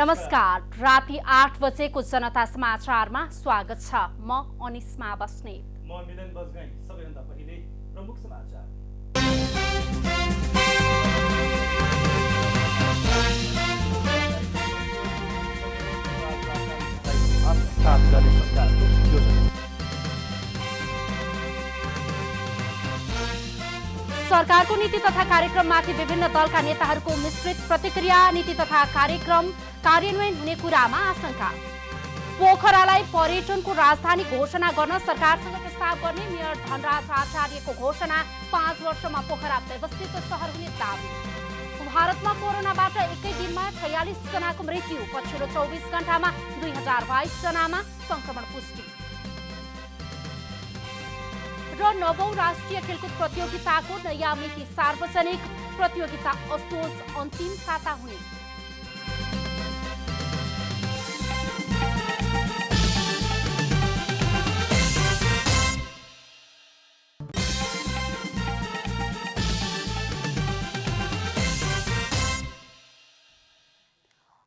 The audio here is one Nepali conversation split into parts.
नमस्कार, राति 8 बजेको जनता समाचारमा स्वागत छ। म अनिस्मा बस्नेत। म मिलन बजगाई। सबैभन्दा पहिले प्रमुख समाचार। सरकारको नीति तथा कार्यक्रममाथि विभिन्न दलका नेताहरूको मिश्रित प्रतिक्रिया। नीति तथा कार्यक्रम कार्यान्वयन हुने कुरामा आशंका। पोखरालाई पर्यटनको राजधानी घोषणा गर्न सरकारसँग प्रस्ताव गर्ने मेयर धनराज आचार्यको घोषणा। 5 वर्षमा पोखरा व्यवस्थित सहर हुने दावी। भारतमा कोरोनाबाट एकै दिनमा 46 जनाको मृत्यु। पछिल्लो 24 घण्टामा 2022 जनामा संक्रमण पुष्टि। र 9औं राष्ट्रिय खेलकुद प्रतियोगिताको नयाँ मिति सार्वजनिक। प्रतियोगिता असोज अन्तिम साता हुने।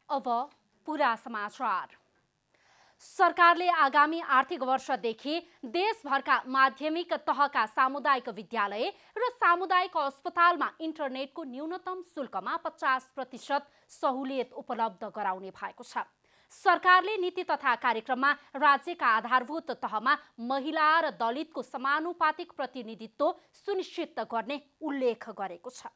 अब पूरा समाचार। सरकारले आगामी आर्थिक वर्षदेखि देशभरका माध्यमिक तहका सामुदायिक विद्यालय र सामुदायिक अस्पतालमा इन्टरनेटको न्यूनतम शुल्कमा 50% सहुलियत उपलब्ध गराउने भएको छ। सरकारले नीति तथा कार्यक्रममा राज्यका आधारभूत तहमा महिला र दलितको समानुपातिक प्रतिनिधित्व सुनिश्चित गर्ने उल्लेख गरेको छ।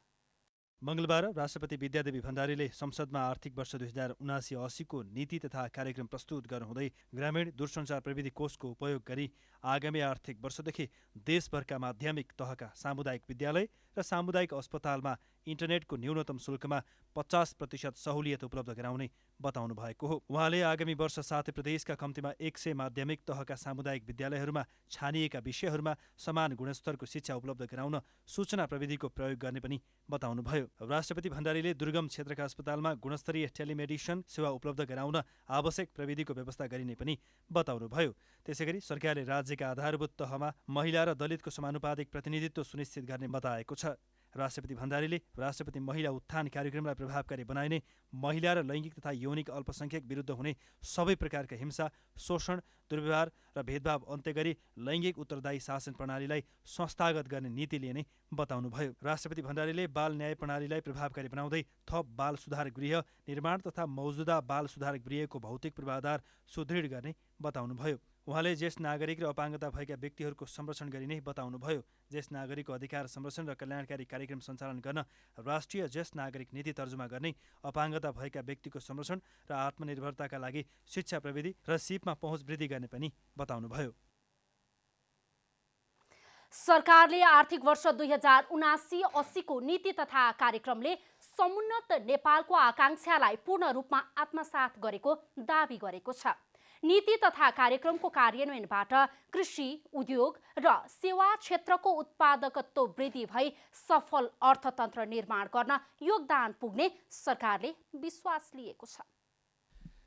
मंगलबार राष्ट्रपति विद्यादेवी भण्डारीले संसदमा आर्थिक वर्ष 2079-80 को नीति तथा कार्यक्रम प्रस्तुत गर्नुहुँदै ग्रामीण दूरसञ्चार प्रविधि कोषको उपयोग गरी आगामी आर्थिक वर्षदेखि देशभरका माध्यमिक तहका सामुदायिक विद्यालय र सामुदायिक अस्पतालमा इन्टरनेटको न्यूनतम शुल्कमा 50% सहुलियत उपलब्ध गराउने बताउनु भएको हो। उहाँले आगामी वर्ष साथै प्रदेशका कम्तीमा 100 माध्यमिक तहका सामुदायिक विद्यालयहरूमा छानिएका विषयहरूमा समान गुणस्तरको शिक्षा उपलब्ध गराउन सूचना प्रविधिको प्रयोग गर्ने पनि बताउनुभयो। राष्ट्रपति भण्डारीले दुर्गम क्षेत्रका अस्पतालमा गुणस्तरीय टेलिमेडिसन सेवा उपलब्ध गराउन आवश्यक प्रविधिको व्यवस्था गरिने पनि बताउनुभयो। त्यसैगरी सरकारले राज्यका आधारभूत तहमा महिला र दलितको समानुपातिक प्रतिनिधित्व सुनिश्चित गर्ने बताएको छ। राष्ट्रपति भण्डारीले राष्ट्रपति महिला उत्थान कार्यक्रमलाई प्रभावकारी बनाइने, महिला र लैङ्गिक तथा यौनिक अल्पसंख्यक विरुद्ध हुने सबै प्रकारका हिंसा, शोषण, दुर्व्यवहार र भेदभाव अन्त्य गरी लैङ्गिक उत्तरदायी शासन प्रणालीलाई संस्थागत गर्ने नीति लिने बताउनुभयो। राष्ट्रपति भण्डारीले बाल न्याय प्रणालीलाई प्रभावकारी बनाउँदै थप बाल सुधार गृह निर्माण तथा मौजुदा बाल सुधार गृहको भौतिक पूर्वाधार सुदृढ गर्ने बताउनुभयो। उहाँले ज्येष्ठ नागरिक र अपाङ्गता भएका व्यक्तिहरूको संरक्षण गरिने बताउनुभयो। ज्येष्ठ नागरिकको अधिकार संरक्षण र कल्याणकारी कार्यक्रम सञ्चालन गर्न राष्ट्रिय ज्येष्ठ नागरिक नीति तर्जुमा गर्ने, अपाङ्गता भएका व्यक्तिको संरक्षण र आत्मनिर्भरताका लागि शिक्षा प्रविधि र सिपमा पहुँच वृद्धि गर्ने पनि बताउनुभयो। सरकारले आर्थिक वर्ष 2079-80 को नीति तथा कार्यक्रमले समुन्नत नेपालको आकांक्षालाई पूर्ण रूपमा आत्मसात गरेको दावी गरेको छ। नीति तथा कार्यक्रमको कार्यान्वयनबाट कृषि, उद्योग र सेवा क्षेत्रको उत्पादकत्व वृद्धि भई सफल अर्थतन्त्र निर्माण गर्न योगदान पुग्ने सरकारले विश्वास लिएको छ।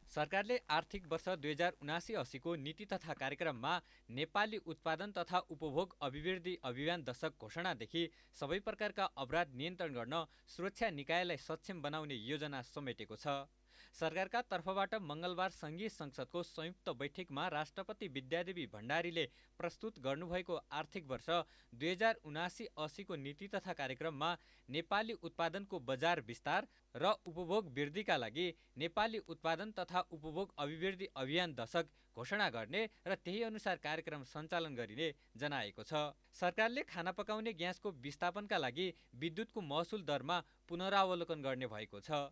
सरकारले आर्थिक वर्ष 2079-80 को नीति तथा कार्यक्रममा नेपाली उत्पादन तथा उपभोग अभिवृद्धि अभियान दशक घोषणादेखि सबै प्रकारका अपराध नियन्त्रण गर्न सुरक्षा निकायलाई सक्षम बनाउने योजना समेटेको छ। सरकारका तर्फबाट मंगलबार संघीय संसदको संयुक्त बैठकमा राष्ट्रपति विद्यादेवी भण्डारीले प्रस्तुत गर्नुभएको आर्थिक वर्ष 2079-80 को नीति तथा कार्यक्रममा नेपाली उत्पादनको बजार विस्तार र उपभोग वृद्धिका लागि नेपाली उत्पादन तथा उपभोग अभिवृद्धि अभियान दशक घोषणा गर्ने र त्यही अनुसार कार्यक्रम सञ्चालन गरिने जनाएको छ। सरकारले खाना पकाउने ग्यासको विस्थापनका लागि विद्युतको महसुल दरमा पुनरावलोकन गर्ने भएको छ।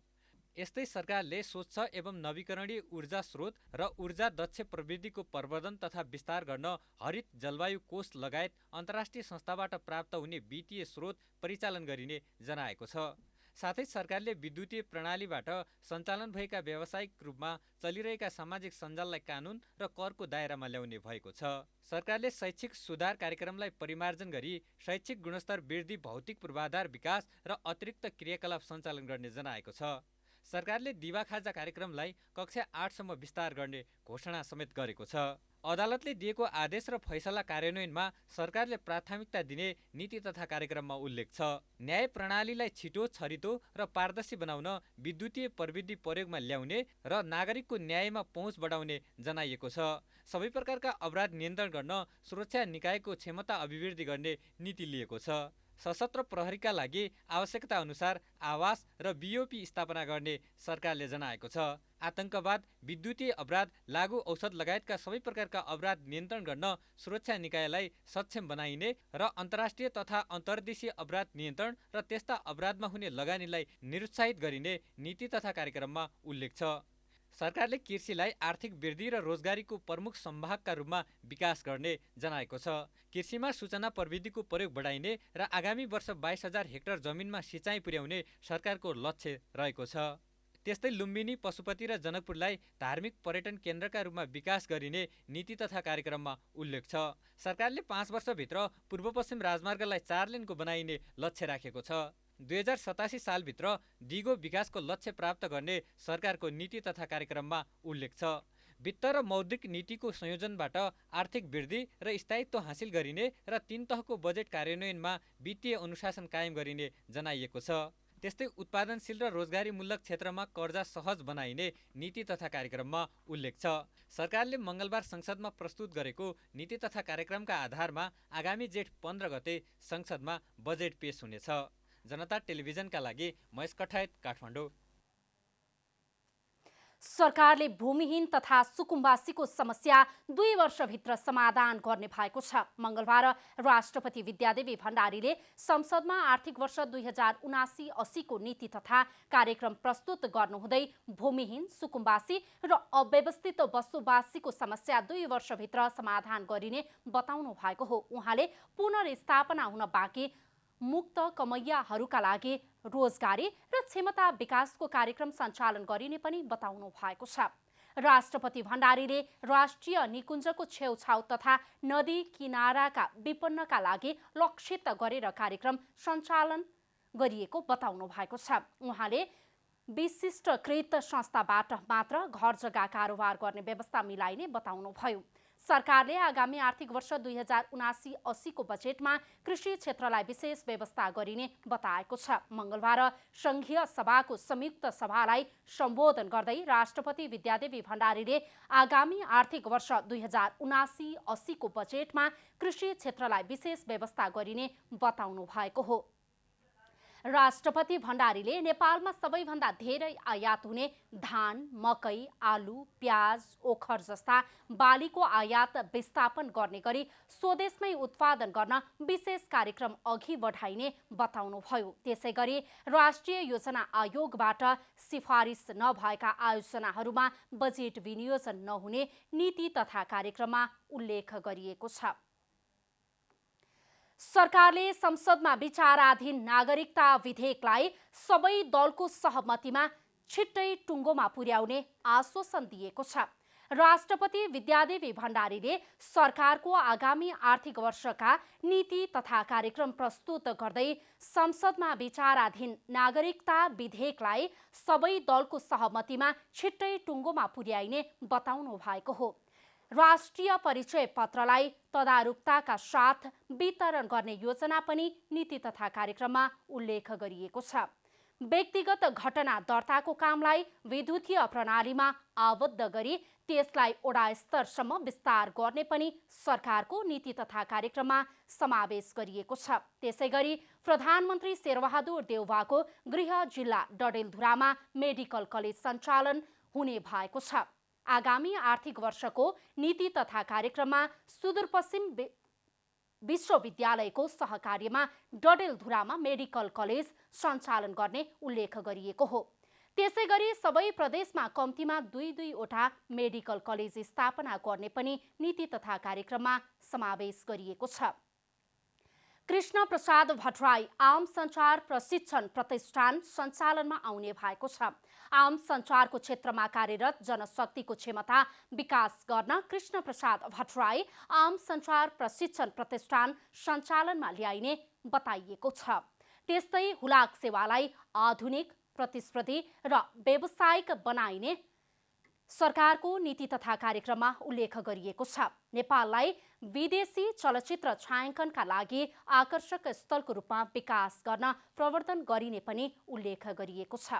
यस्तै सरकारले स्वच्छ एवं नवीकरणीय ऊर्जा स्रोत र ऊर्जा दक्ष प्रविधिको प्रवर्धन तथा विस्तार गर्न हरित जलवायु कोष लगायत अन्तर्राष्ट्रिय संस्थाबाट प्राप्त हुने वित्तीय स्रोत परिचालन गरिने जनाएको छ। साथै सरकारले विद्युतीय प्रणालीबाट सञ्चालन भएका व्यावसायिक रूपमा चलिरहेका सामाजिक सञ्जाललाई कानुन र करको दायरामा ल्याउने भएको छ। सरकारले शैक्षिक सुधार कार्यक्रमलाई परिमार्जन गरी शैक्षिक गुणस्तर वृद्धि, भौतिक पूर्वाधार विकास र अतिरिक्त क्रियाकलाप सञ्चालन गर्ने जनाएको छ। सरकारले दिवा खाजा कार्यक्रमलाई कक्षा 8 सम्म विस्तार गर्ने घोषणा समेत गरेको छ। अदालतले दिएको आदेश र फैसला कार्यान्वयनमा सरकारले प्राथमिकता दिने नीति तथा कार्यक्रममा उल्लेख छ। न्याय प्रणालीलाई छिटो, छरितो र पारदर्शी बनाउन विद्युतीय प्रविधि प्रयोगमा ल्याउने र नागरिकको न्यायमा पहुँच बढाउने जनाइएको छ। सबै प्रकारका अपराध नियन्त्रण गर्न सुरक्षा निकायको क्षमता अभिवृद्धि गर्ने नीति लिएको छ। सशस्त्र प्रहरीका लागि आवश्यकता अनुसार आवास र बीओपी स्थापना गर्ने सरकारले जनाएको छ। आतंकवाद, विद्युतीय अपराध, लागु औषध लगायतका सबै प्रकारका अपराध नियन्त्रण गर्न सुरक्षा निकायलाई सक्षम बनाइने र अन्तर्राष्ट्रिय तथा अन्तर्देशीय अपराध नियन्त्रण र त्यस्ता अपराधमा हुने लगानीलाई निरुत्साहित गरिने नीति तथा कार्यक्रममा उल्लेख छ। सरकारले कृषिलाई आर्थिक वृद्धि र रोजगारीको प्रमुख सम्भागका रूपमा विकास गर्ने जनाएको छ। कृषिमा सूचना प्रविधिको प्रयोग बढाइने र आगामी वर्ष 22,000 हेक्टर जमिनमा सिँचाइ पुर्याउने सरकारको लक्ष्य रहेको छ। त्यस्तै लुम्बिनी, पशुपति र जनकपुरलाई धार्मिक पर्यटन केन्द्रका रूपमा विकास गरिने नीति तथा कार्यक्रममा उल्लेख छ। सरकारले 5 वर्षभित्र पूर्व पश्चिम राजमार्गलाई 4 लेनको बनाइने लक्ष्य राखेको छ। 2087 सालभित्र दिगो विकासको लक्ष्य प्राप्त गर्ने सरकारको नीति तथा कार्यक्रममा उल्लेख छ। वित्त र मौद्रिक नीतिको संयोजनबाट आर्थिक वृद्धि र स्थायित्व हासिल गरिने र 3 तहको बजेट कार्यान्वयनमा वित्तीय अनुशासन कायम गरिने जनाइएको छ। त्यस्तै उत्पादनशील र रोजगारीमूलक क्षेत्रमा कर्जा सहज बनाइने नीति तथा कार्यक्रममा उल्लेख छ। सरकारले मङ्गलबार संसदमा प्रस्तुत गरेको नीति तथा कार्यक्रमका आधारमा आगामी जेठ 15 गते संसदमा बजेट पेश हुनेछ। जनता टेलिभिजनका लागि महेश कठायत, काठमाडौँ। सरकारले भूमिहीन तथा सुकुम्बासीको समस्या 2 वर्षभित्र समाधान गर्ने भएको छ। मङ्गलबार राष्ट्रपति विद्यादेवी भण्डारीले संसदमा आर्थिक वर्ष 2079-80 को नीति तथा कार्यक्रम प्रस्तुत गर्नुहुँदै भूमिहीन, सुकुम्बासी र अव्यवस्थित बसोबासीको समस्या 2 वर्षभित्र समाधान गरिने बताउनु भएको हो। उहाँले पुनर्स्थापना हुन बाँकी मुक्त कमैयाहरूका लागि रोजगारी र क्षमता विकासको कार्यक्रम सञ्चालन गरिने पनि बताउनु भएको छ। राष्ट्रपति भण्डारीले राष्ट्रिय निकुञ्जको छेउछाउ तथा नदी किनाराका विपन्नका लागि लक्षित गरेर कार्यक्रम सञ्चालन गरिएको बताउनु भएको छ। उहाँले विशिष्टकृत संस्थाबाट मात्र घर जग्गा कारोबार गर्ने व्यवस्था मिलाइने बताउनुभयो। सरकारले आगामी आर्थिक वर्ष 2079-80 को बजेटमा कृषि क्षेत्रलाई विशेष व्यवस्था गरिने बताएको छ। मङ्गलबार संघीय सभाको संयुक्त सभालाई सम्बोधन गर्दै राष्ट्रपति विद्यादेवी भण्डारीले आगामी आर्थिक वर्ष 2079-80 को बजेटमा कृषि क्षेत्रलाई विशेष व्यवस्था गरिने बताउनु भएको हो। राष्ट्रपति भण्डारीले नेपालमा सबैभन्दा धेरै आयात हुने धान, मकै, आलु, प्याज, ओखर जस्ता बालीको आयात विस्थापन गर्ने गरी स्वदेशमै उत्पादन गर्न विशेष कार्यक्रम अघि बढाइने बताउनुभयो। त्यसैगरी राष्ट्रिय योजना आयोगबाट सिफारिस नभएका आयोजनाहरूमा बजेट विनियोजन नहुने नीति तथा कार्यक्रममा उल्लेख गरिएको छ। सरकारले संसदमा विचाराधीन नागरिकता विधेयकलाई सबै दलको सहमतिमा छिट्टै टुङ्गोमा पुर्याउने आश्वासन दिएको छ। राष्ट्रपति विद्यादेवी भण्डारीले सरकारको आगामी आर्थिक वर्षका नीति तथा कार्यक्रम प्रस्तुत गर्दै संसदमा विचाराधीन नागरिकता विधेयकलाई सबै दलको सहमतिमा छिट्टै टुङ्गोमा पुर्याइने बताउनु भएको हो। राष्ट्रिय परिचय पत्रलाई तदारुकताका साथ वितरण गर्ने योजना पनि नीति तथा कार्यक्रममा उल्लेख गरिएको छ। व्यक्तिगत घटना दर्ताको कामलाई विद्युतीय प्रणालीमा आबद्ध गरी त्यसलाई वडा स्तरसम्म विस्तार गर्ने पनि सरकारको नीति तथा कार्यक्रममा समावेश गरिएको छ। त्यसैगरी प्रधानमन्त्री शेरबहादुर देउवाको गृह जिल्ला डडेलधुरामा मेडिकल कलेज सञ्चालन हुने भएको छ। आगामी आर्थिक वर्षको नीति तथा कार्यक्रममा सुदूरपश्चिम विश्वविद्यालयको सहकार्यमा डडेलधुरामा मेडिकल कलेज सञ्चालन गर्ने उल्लेख गरिएको हो। त्यसैगरी सबै प्रदेशमा कम्तीमा 2-2वटा मेडिकल कलेज स्थापना गर्ने पनि नीति तथा कार्यक्रममा समावेश गरिएको छ। कृष्ण प्रसाद भट्टराई आम सञ्चार प्रशिक्षण प्रतिष्ठान सञ्चालनमा आउने भएको छ। आम सञ्चारको क्षेत्रमा कार्यरत जनशक्तिको क्षमता विकास गर्न कृष्ण प्रसाद भट्टराई आम सञ्चार प्रशिक्षण प्रतिष्ठान सञ्चालनमा ल्याइने बताइएको छ। त्यस्तै हुलाक सेवालाई आधुनिक, प्रतिस्पर्धी र व्यावसायिक बनाइने सरकारको नीति तथा कार्यक्रममा उल्लेख गरिएको छ। नेपाललाई विदेशी चलचित्र छायाङ्कनका लागि आकर्षक स्थलको रूपमा विकास गर्न प्रवर्तन गरिने पनि उल्लेख गरिएको छ।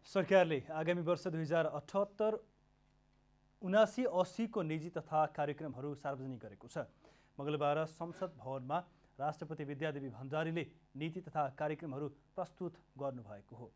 सरकारले आगामी वर्ष 2078-79-80 को निजी तथा कार्यक्रमहरू सार्वजनिक गरेको छ। मंगलबार संसद भवनमा राष्ट्रपति विद्यादेवी भण्डारीले नीति तथा कार्यक्रमहरू प्रस्तुत गर्नुभएको हो।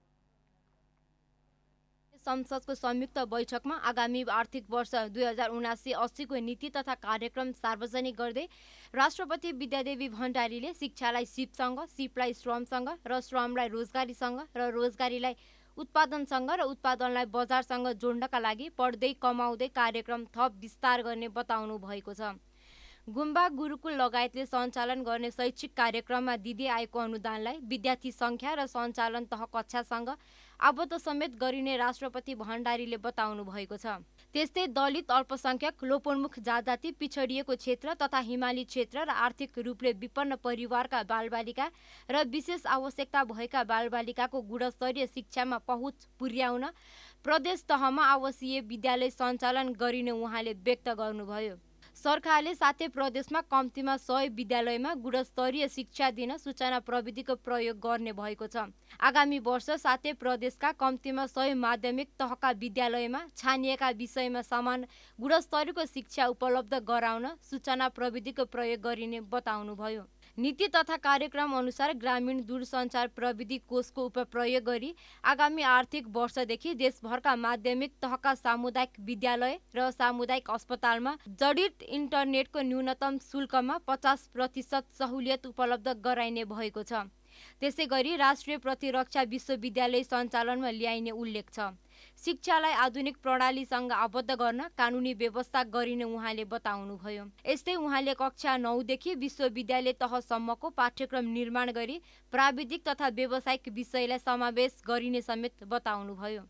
संसदको संयुक्त बैठकमा आगामी आर्थिक वर्ष 2079-80 को नीति तथा कार्यक्रम सार्वजनिक गर्दै राष्ट्रपति विद्यादेवी भण्डारीले शिक्षालाई सिपसँग, सिपलाई श्रमसँग र श्रमलाई रोजगारीसँग र रोजगारीलाई उत्पादनसँग र उत्पादनलाई बजारसँग जोड्नका लागि पढ्दै कमाउँदै कार्यक्रम थप विस्तार गर्ने बताउनु भएको छ। गुम्बा गुरुकुल लगायतले सञ्चालन गर्ने शैक्षिक कार्यक्रममा दिँदै आएको अनुदानलाई विद्यार्थी सङ्ख्या र सञ्चालन तह कक्षासँग आबद्ध समेत गरिने राष्ट्रपति भण्डारीले बताउनु भएको छ। त्यस्तै दलित, अल्पसंख्यक, लोपोन्मुख जाति, पिछडिएको क्षेत्र तथा हिमाली क्षेत्र र आर्थिक रूपले विपन्न परिवारका बालबालिका र विशेष आवश्यकता भएका बालबालिकाको गुणस्तरीय शिक्षामा पहुँच पुर्याउन प्रदेश तहमा आवासीय विद्यालय सञ्चालन गरिने उहाँले व्यक्त गर्नुभयो। सरकारले साथै प्रदेशमा कम्तीमा 100 विद्यालयमा गुणस्तरीय शिक्षा दिन सूचना प्रविधिको प्रयोग गर्ने भएको छ। आगामी वर्ष साथै प्रदेशका कम्तीमा 100 माध्यमिक तहका विद्यालयमा छानिएका विषयमा समान गुणस्तरको शिक्षा उपलब्ध गराउन सूचना प्रविधिको प्रयोग गरिने बताउनुभयो। नीति तथा कार्यक्रम अनुसार ग्रामीण दूरसञ्चार प्रविधि कोषको उपप्रयोग गरी आगामी आर्थिक वर्षदेखि देशभरका माध्यमिक तहका सामुदायिक विद्यालय र सामुदायिक अस्पतालमा जडित इन्टरनेटको न्यूनतम शुल्कमा 50% सहुलियत उपलब्ध गराइने भएको छ। त्यसै गरी राष्ट्रिय प्रतिरक्षा विश्वविद्यालय सञ्चालनमा ल्याइने उल्लेख छ। शिक्षालाई आधुनिक प्रणालीसँग आबद्ध गर्न कानुनी व्यवस्था गरिने उहाँले बताउनुभयो। यस्तै उहाँले कक्षा 9 देखि विश्वविद्यालय तहसम्मको पाठ्यक्रम निर्माण गरी प्राविधिक तथा व्यावसायिक विषयलाई समावेश गरिने समेत बताउनुभयो।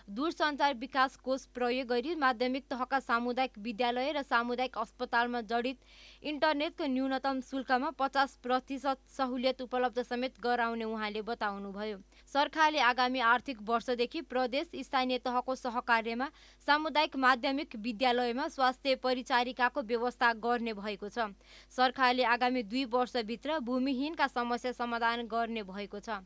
दूरसञ्चार विकास कोष प्रयोग गरी माध्यमिक तहका सामुदायिक विद्यालय र सामुदायिक अस्पतालमा जडित इन्टरनेटको न्यूनतम शुल्कमा 50% सहुलियत उपलब्ध समेत गराउने उहाँले बताउनुभयो। सरकारले आगामी आर्थिक वर्षदेखि प्रदेश स्थानीय तहको सहकार्यमा सामुदायिक माध्यमिक विद्यालयमा स्वास्थ्य परिचारिकाको व्यवस्था गर्ने भएको छ। सरकारले आगामी 2 वर्षभित्र भूमिहीनका समस्या समाधान गर्ने भएको छ।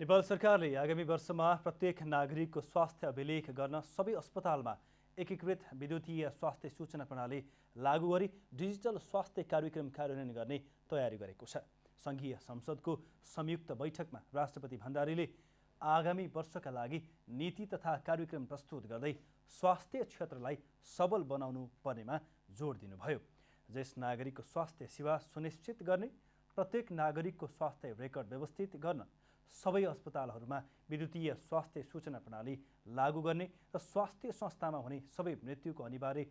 नेपाल सरकारले आगामी वर्षमा प्रत्येक नागरिकको स्वास्थ्य अभिलेख गर्न सबै अस्पतालमा एकीकृत विद्युतीय स्वास्थ्य सूचना प्रणाली लागू गरी डिजिटल स्वास्थ्य कार्यक्रम कार्यान्वयन गर्ने तयारी गरेको छ। सङ्घीय संसदको संयुक्त बैठकमा राष्ट्रपति भण्डारीले आगामी वर्षका लागि नीति तथा कार्यक्रम प्रस्तुत गर्दै स्वास्थ्य क्षेत्रलाई सबल बनाउनु पर्नेमा जोड दिनुभयो। ज्येष्ठ नागरिकको स्वास्थ्य सेवा सुनिश्चित गर्ने, प्रत्येक नागरिकको स्वास्थ्य रेकर्ड व्यवस्थित गर्न, सबै अस्पतालहरूमा विद्युतीय स्वास्थ्य सूचना प्रणाली लागू गर्ने र स्वास्थ्य संस्थामा हुने सबै मृत्युको अनिवार्य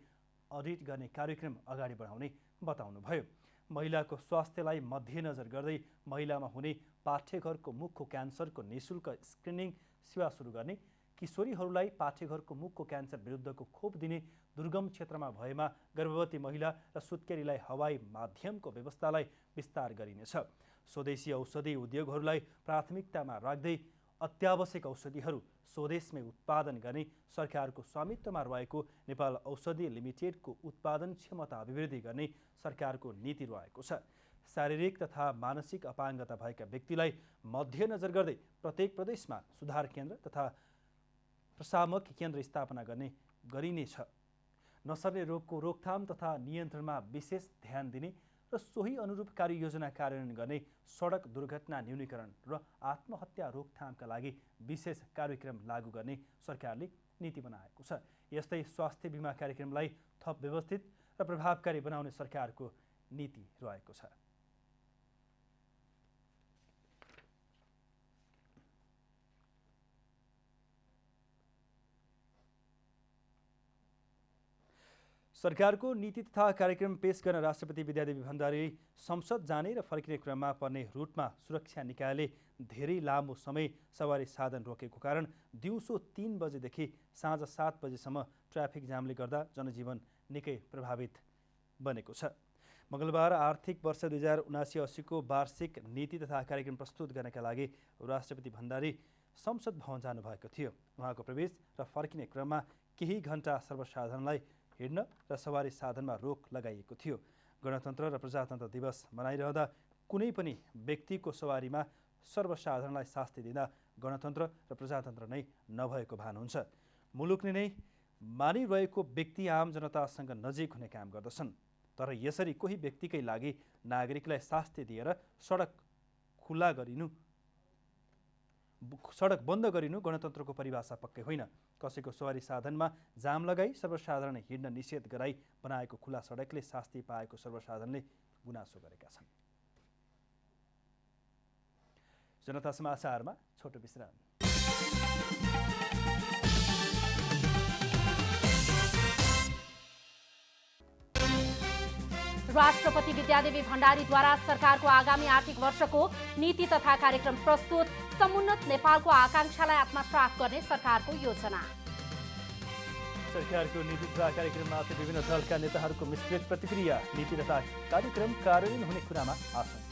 अडिट गर्ने कार्यक्रम अगाडि बढाउने बताउनुभयो। महिलाको स्वास्थ्यलाई मध्यनजर गर्दै महिलामा हुने पाठेघरको मुखको क्यान्सरको निःशुल्क स्क्रिनिङ सेवा सुरु गर्ने, किशोरीहरूलाई पाठेघरको मुखको क्यान्सर विरुद्धको खोप दिने, दुर्गम क्षेत्रमा भएमा गर्भवती महिला र सुत्केरीलाई हवाई माध्यमको व्यवस्थालाई विस्तार गरिनेछ। स्वदेशी औषधि उद्योगहरूलाई प्राथमिकतामा राख्दै अत्यावश्यक औषधिहरू स्वदेशमै उत्पादन गर्ने सरकारको स्वामित्वमा रहेको नेपाल औषधि लिमिटेडको उत्पादन क्षमता अभिवृद्धि गर्ने सरकारको नीति रहेको छ। शारीरिक तथा मानसिक अपाङ्गता भएका व्यक्तिलाई मध्यनजर गर्दै प्रत्येक प्रदेशमा सुधार केन्द्र तथा प्रशामक केन्द्र स्थापना गरिनेछ। नसर्ने रोगको रोकथाम तथा नियन्त्रणमा विशेष ध्यान दिने र सोही अनुरूप कार्ययोजना कार्यान्वयन गर्ने, सडक दुर्घटना न्यूनीकरण र आत्महत्या रोकथामका लागि विशेष कार्यक्रम लागू गर्ने सरकारले नीति बनाएको छ। यस्तै स्वास्थ्य बिमा कार्यक्रमलाई थप व्यवस्थित र प्रभावकारी बनाउने सरकारको नीति रहेको छ। सरकारको नीति तथा कार्यक्रम पेश गर्न राष्ट्रपति विद्यादेवी भण्डारी संसद जाने र फर्किने क्रममा पर्ने रुटमा सुरक्षा निकायले धेरै लामो समय सवारी साधन रोकेको कारण दिउँसो 3 बजेदेखि साँझ 7 बजेसम्म ट्राफिक जामले गर्दा जनजीवन निकै प्रभावित बनेको छ। मङ्गलबार आर्थिक वर्ष 2079-80को वार्षिक नीति तथा कार्यक्रम प्रस्तुत गर्नका लागि राष्ट्रपति भण्डारी संसद भवन जानुभएको थियो। उहाँको प्रवेश र फर्किने क्रममा केही घण्टा सर्वसाधारणलाई हिँड्न र सवारी साधनमा रोक लगाइएको थियो। गणतन्त्र र प्रजातन्त्र दिवस मनाइरहँदा कुनै पनि व्यक्तिको सवारीमा सर्वसाधारणलाई शास्ति दिँदा गणतन्त्र र प्रजातन्त्र नै नभएको भान हुन्छ। मुलुकले नै मानिरहेको व्यक्ति आम जनतासँग नजिक हुने काम गर्दछन्, तर यसरी कोही व्यक्तिकै लागि नागरिकलाई शास्ति दिएर सडक बन्द गरिनु गणतन्त्रको परिभाषा पक्कै होइन। कसैको सवारी साधनमा जाम लगाई सर्वसाधारण हिँड्न निषेध गराई बनाएको खुला सडकले शास्ति पाएको सर्वसाधारणले गुनासो गरेका छन्। जनता समाचारमा छोटो विश्राम। राष्ट्रपति विद्यादेवी भण्डारीद्वारा सरकारको आगामी आर्थिक वर्षको नीति तथा कार्यक्रम प्रस्तुत। समुन्नत नेपालको आकांक्षालाई आत्मसात गर्ने सरकारको योजना। सरकारको नीति तथा कार्यक्रममाथि विभिन्न दलका नेताहरूको मिश्रित प्रतिक्रिया। नीति तथा कार्यक्रम कार्यान्वयन हुने कुरामा आशंका।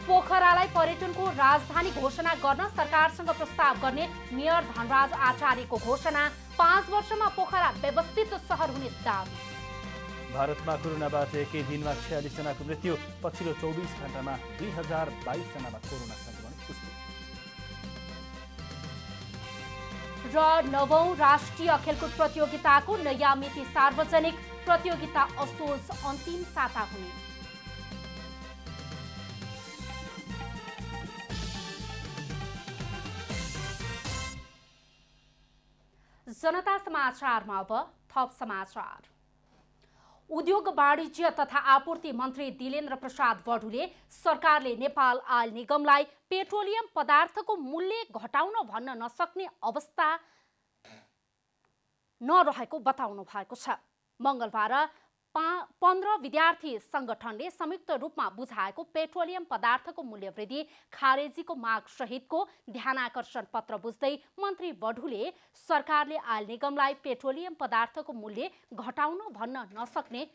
पोखरालाई पर्यटनको राजधानी घोषणा गर्न सरकारसँग प्रस्ताव गर्ने मेयर धनराज आचार्यको घोषणा। 5 वर्षमा पोखरा व्यवस्थित सहर हुने दावी। भारतमा कोरोनाबाट एकै दिनमा 46 जनाको मृत्यु। पछिल्लो 24 घण्टामा 2022 जनामा कोरोना संक्रमण पुष्टि। र 9औं राष्ट्रिय खेलकुद प्रतियोगिताको नयाँ मिति सार्वजनिक। प्रतियोगिता असोज अन्तिम साता हुने। जनता समाचारमा अब थप समाचार। उद्योग वाणिज्य तथा आपूर्ति मन्त्री दिलेन्द्र प्रसाद बडुले सरकारले नेपाल आयल निगमलाई पेट्रोलियम पदार्थको मूल्य घटाउन भन्न नसक्ने अवस्था नरहेको बताउनु भएको छ। मङ्गलबार 15 विद्यार्थी संगठनले संयुक्त रूपमा बुझाएको पेट्रोलियम पदार्थको मूल्य वृद्धि खारेजीको माग सहितको ध्यानाकर्षण पत्र बुझ्दै मन्त्री बडुले सरकारले आयल निगमलाई पेट्रोलियम पदार्थको मूल्य घटाउन भन्न नसक्ने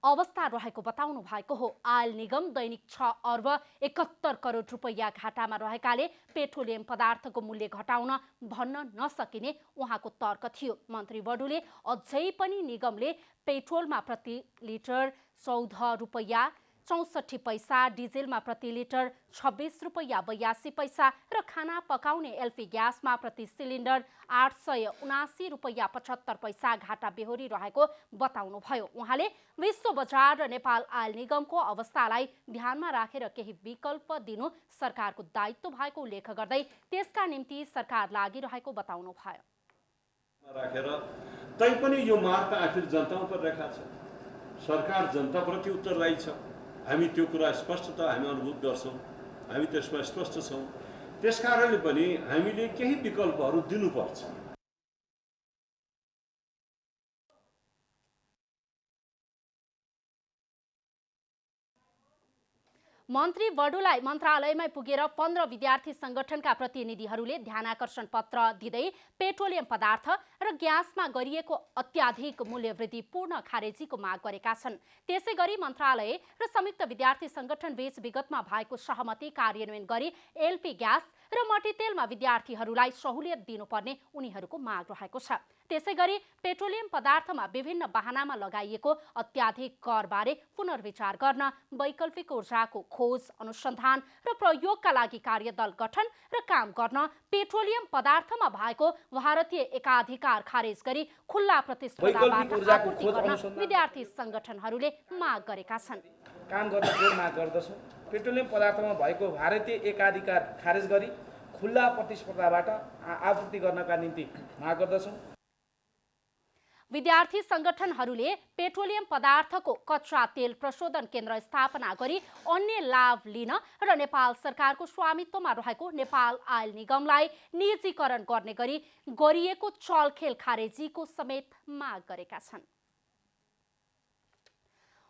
अवस्था रहेको बताउनु भएको हो। आयल निगम दैनिक 6 अर्ब 71 करोड रुपैयाँ घाटामा रहेकाले पेट्रोलियम पदार्थको मूल्य घटाउन भन्न नसकिने उहाँको तर्क थियो। मन्त्री बडुले अझै पनि निगमले पेट्रोलमा प्रति लिटर 14 रुपैयाँ 64 पैसा, डिजेलमा प्रति लिटर 26 रुपैयाँ 82 पैसा र खाना पकाउने एलपी ग्यासमा प्रति सिलिन्डर 879 रुपैयाँ 75 पैसा घाटा बेहोरी रहेको बताउनुभयो। उहाँले विश्व बजार र नेपाल आयल निगमको अवस्थालाई ध्यानमा राखेर केही विकल्प दिनु सरकारको दायित्व भएको उल्लेख गर्दै त्यसका निम्ति सरकार लागिरहेको बताउनुभयो। राखेर तैपनि यो माग त आखिर जनतामा परिरहेको छ। सरकार जनताप्रति उत्तरदायी छ। हामी त्यो कुरा स्पष्ट त हामी अनुभूत गर्छौँ, हामी त्यसमा स्पष्ट छौँ। त्यसकारणले पनि हामीले केही विकल्पहरू दिनुपर्छ। मन्त्री बडुलाई मन्त्रालयमै पुगेर 15 विद्यार्थी संगठनका प्रतिनिधिहरूले ध्यानाकर्षण पत्र दिँदै पेट्रोलियम पदार्थ र ग्यासमा गरिएको अत्याधिक मूल्य वृद्धि पूर्ण खारेजीको माग गरेका छन्। त्यसैगरी मन्त्रालय र संयुक्त विद्यार्थी संगठन बीच विगतमा भएको सहमति कार्यान्वयन गरी एलपी ग्यास र मट्टीतेलमा विद्यार्थीहरूलाई सहुलियत दिनुपर्ने उनीहरूको माग रहेको छ। त्यसैगरी पेट्रोलियम पदार्थमा विभिन्न बहानामा लगाइएको अत्याधिक करबारे पुनर्विचार गर्न वैकल्पिक ऊर्जाको खोज, अनुसन्धान र प्रयोगका लागि कार्यदल गठन र काम गर्न पेट्रोलियम पदार्थमा भएको भारतीय एकाधिकार खारेज गरी खुल्ला प्रतिस्पर्धाबाट आपूर्ति गर्न विद्यार्थी संगठनहरूले माग गरेका छन्। काम गर्न माग गर्दछौँ। पेट्रोलियम पदार्थमा भएको भारतीय एकाधिकार खारेज गरी खुल्ला प्रतिस्पर्धाबाट आपूर्ति गर्नका निम्ति माग गर्दछौँ। विद्यार्थी संगठनहरूले पेट्रोलियम पदार्थको कच्चा तेल प्रशोधन केन्द्र स्थापना गरी अन्य लाभ लिन र नेपाल सरकारको स्वामित्वमा रहेको नेपाल आयल निगमलाई निजीकरण गर्ने गरी गरिएको चलखेल खारेजीको समेत माग गरेका छन्।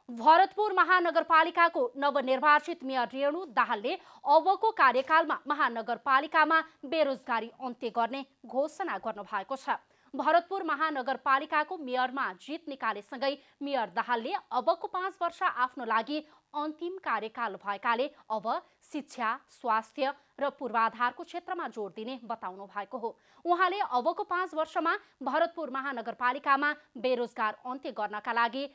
भरतपुर महानगरपालिकाको नवनिर्वाचित मेयर रेणु दाहालले अबको कार्यकालमा महानगरपालिकामा बेरोजगारी अन्त्य गर्ने घोषणा गर्नुभएको छ। भरतपुर महानगरपालिकाको मेयरमा जित निकालेसँगै मेयर दाहालले अबको 5 वर्ष आफ्नो लागि अन्तिम कार्यकाल भएकाले अब शिक्षा, स्वास्थ्य र पूर्वाधारको क्षेत्रमा जोड दिने बताउनु भएको हो। उहाँले अबको 5 वर्षमा भरतपुर महानगरपालिकामा बेरोजगार अन्त्य गर्नका लागि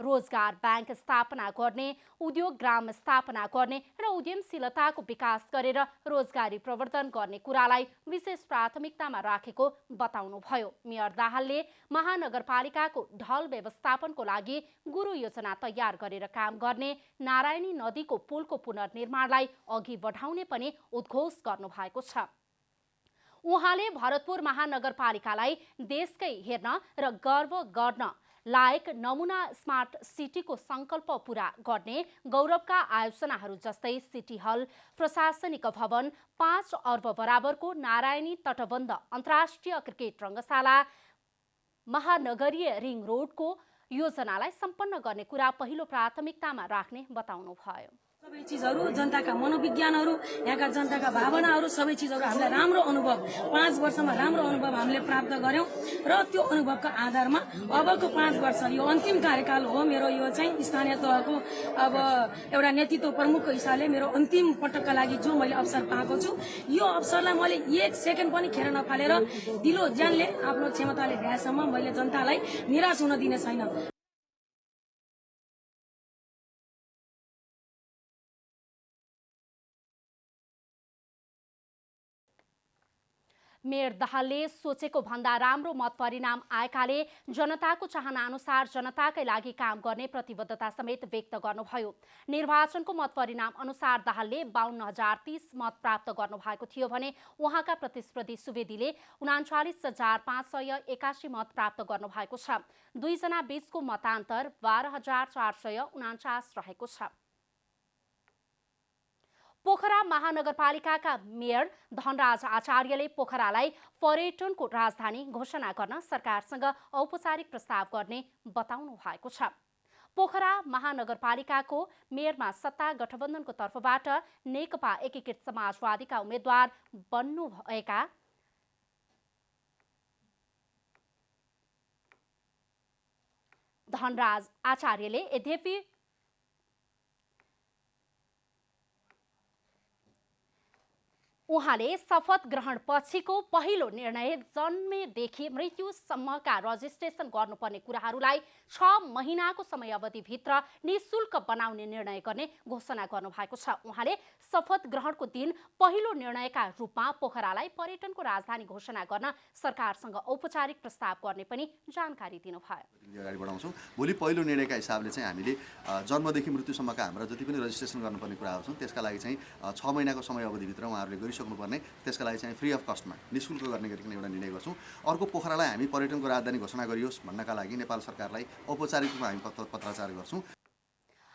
रोजगार बैंक स्थापना गर्ने, उद्योग ग्राम स्थापना गर्ने र उद्यमशीलताको विकास गरेर रोजगारी प्रवर्धन गर्ने कुरालाई विशेष प्राथमिकतामा राखेको बताउनुभयो। मेयर दाहालले महानगरपालिकाको ढल व्यवस्थापनको लागि गुरु योजना तयार गरेर काम गर्ने, नारायणी नदीको पुलको पुनर्निर्माणलाई अघि बढाउने पनि उद्घोष गर्नुभएको छ। उहाँले भरतपुर महानगरपालिकालाई देशकै हेर्न र गर्व गर्न लायक नमुना स्मार्ट सिटीको संकल्प पूरा गर्ने गौरवका आयोजनाहरू जस्तै सिटी हल, प्रशासनिक भवन, 5 अर्ब बराबरको नारायणी तटबन्ध अन्तर्राष्ट्रिय क्रिकेट रङ्गशाला, महानगरीय रिङ रोडको योजनालाई सम्पन्न गर्ने कुरा पहिलो प्राथमिकतामा राख्ने बताउनुभयो। सबै चिजहरू जनताका मनोविज्ञानहरू, यहाँका जनताका भावनाहरू, सबै चिजहरू हामीलाई राम्रो अनुभव 5 वर्षमा राम्रो अनुभव हामीले प्राप्त गर्यौं र त्यो अनुभवका आधारमा अबको 5 वर्ष यो अन्तिम कार्यकाल हो मेरो। यो चाहिँ स्थानीय तहको अब एउटा नेतृत्व प्रमुखको हिसाबले मेरो अन्तिम पटकका लागि जो मैले अवसर पाएको छु, यो अवसरलाई मैले 1 सेकेन्ड पनि खेर नफालेर दिलो ज्यानले आफ्नो क्षमताले भ्याएसम्म मैले जनतालाई निराश हुन दिने छैन। मेयर दाहालले सोचेको भन्दा राम्रो मत परिणाम आएकाले जनताको चाहना अनुसार जनताकै लागि काम गर्ने प्रतिबद्धता समेत व्यक्त गर्नुभयो। निर्वाचनको मत परिणाम अनुसार दाहालले 52,030 मत प्राप्त गर्नुभएको थियो भने उहाँका प्रतिस्पर्धी सुवेदीले 39,581 मत प्राप्त गर्नुभएको छ। दुई जना बीचको मतान्तर 12,449 रहेको छ। पोखरा महानगरपालिकाका मेयर धनराज आचार्यले पोखरालाई पर्यटनको राजधानी घोषणा गर्न सरकारसँग औपचारिक प्रस्ताव गर्ने बताउनु भएको छ। पोखरा महानगरपालिकाको मेयरमा सत्ता गठबन्धनको तर्फबाट नेकपा एकीकृत समाजवादीका उम्मेद्वार बन्नुभएका धनराज आचार्यले यद्यपि उहाँले शपथ ग्रहण पछिको पहिलो निर्णय जन्मेदेखि मृत्युसम्मका रजिस्ट्रेसन गर्नुपर्ने कुराहरूलाई 6 महिनाको समयावधिभित्र निःशुल्क बनाउने निर्णय गर्ने घोषणा गर्नुभएको छ। उहाँले शपथ ग्रहणको दिन पहिलो निर्णयका रूपमा पोखरालाई पर्यटनको राजधानी घोषणा गर्न सरकारसँग औपचारिक प्रस्ताव गर्ने पनि जानकारी दिनुभयो। अगाडि बढाउँछौँ। भोलि पहिलो निर्णयका हिसाबले चाहिँ हामीले जन्मदेखि मृत्युसम्मका हाम्रा जति पनि रजिस्ट्रेसन गर्नुपर्ने कुराहरू छन् त्यसका लागि चाहिँ 6 महिनाको समयावधिभित्र उहाँहरूले गरिसक्नुपर्ने, त्यसका लागि चाहिँ फ्री अफ कस्टमा निःशुल्क गर्ने गरिकन एउटा निर्णय गर्छौँ। अर्को, पोखरालाई हामी पर्यटनको राजधानी घोषणा गरियोस् भन्नका लागि नेपाल सरकारलाई औपचारिक रूपमा हामी पत्राचार गर्छौँ।